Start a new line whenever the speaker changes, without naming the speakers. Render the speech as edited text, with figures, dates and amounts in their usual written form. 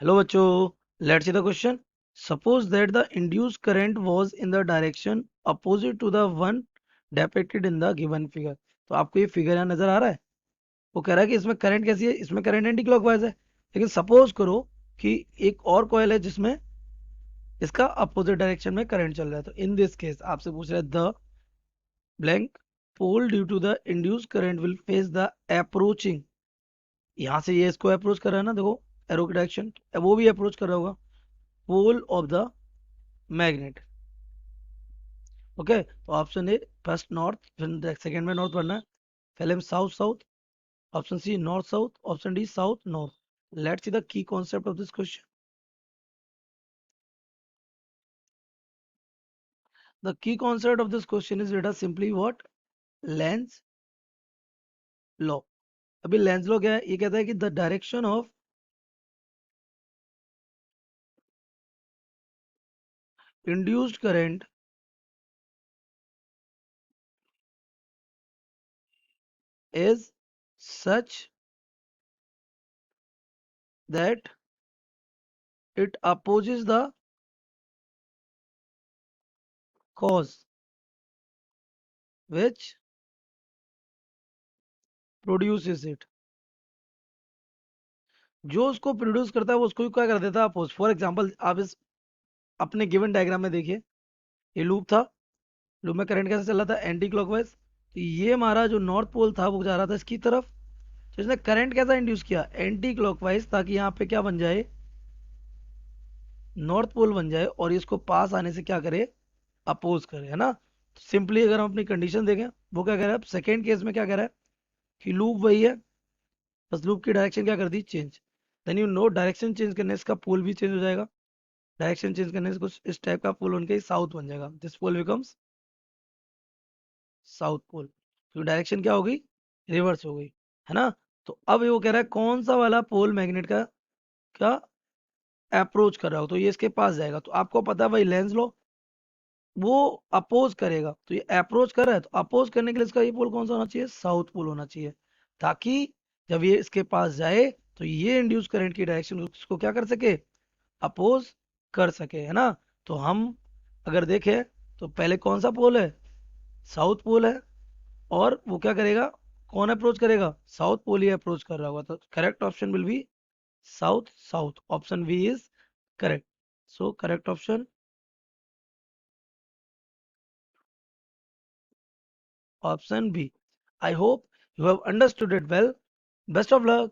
Hello बच्चों, let's see the question. Suppose that the induced current was in the direction opposite to the one depicted in the given figure. तो आपको ये figure यहाँ नजर आ रहा है। वो कह रहा है कि इसमें करंट कैसी है, इसमें करंट एंटी क्लॉकवाइज है। लेकिन सपोज करो कि एक और कॉइल है जिसमें इसका अपोजिट डायरेक्शन में करंट चल रहा है। तो इन दिस केस आपसे पूछ रहा है the blank pole due to the induced current will face the approaching. यहाँ से ये इसको अप्रोच कर रहा है ना, देखो एरो की डायरेक्शन, वो भी अप्रोच कर रहा होगा pole of the magnet. Okay, तो ऑप्शन ए फर्स्ट नॉर्थ, फिर सेकंड में नॉर्थ पढ़ना है, पहले में south south, option C north south, option D south north. Let's see the key concept of this question. The key concept of this question is data simply what, Lenz law. अभी Lenz law क्या है, ये कहता है कि the direction of induced current is such that it opposes the cause which produces it। जो उसको produce करता है वो उसको क्या कर देता है, अपोज। फॉर एग्जांपल आप इस अपने गिवन डायग्राम में देखिए, ये लूप था, लूप में करंट कैसे चल रहा था, एंटी क्लॉकवाइज। तो ये हमारा जो नॉर्थ पोल था वो जा रहा था इसकी तरफ। तो इसने करंट कैसा इंड्यूस किया, एंटी क्लॉकवाइज, ताकि यहाँ पे क्या बन जाए, नॉर्थ पोल बन जाए और इसको पास आने से क्या करे, अपोज करे, है ना। तो सिंपली अगर हम अपनी कंडीशन देखें, वो क्या कह रहा है, सेकेंड केस में क्या कह रहा है कि लूप वही है, बस लूप की डायरेक्शन क्या कर दी, change. Then you know direction change करने से इसका पोल भी चेंज हो जाएगा। डायरेक्शन चेंज करने से कुछ इस टाइप का पोल उनके साउथ बन जाएगा, this pole becomes south pole, क्योंकि डायरेक्शन क्या हो गई, रिवर्स हो गई, है ना। तो अब ये वो कह रहा है कौन सा वाला पोल मैग्नेट का क्या अप्रोच कर रहा हो, तो ये इसके पास जाएगा। तो आपको पता है भाई लेंस लो, वो अपोज करेगा, तो ये अप्रोच कर रहा है, तो अपोज करने के लिए इसका ये पोल कौन सा होना चाहिए, साउथ पोल होना चाहिए, ताकि जब ये इसके पास जाए तो ये इंड्यूस करंट की डायरेक्शन उसको क्या कर सके, अपोज कर सके, है ना। तो हम अगर देखें तो पहले कौन सा पोल है, साउथ पोल है, और वो क्या करेगा, कौन अप्रोच करेगा, साउथ पोल ही अप्रोच कर रहा होगा। तो correct option will be south south, option B is correct. So correct option option B. I hope you have understood it well. Best of luck.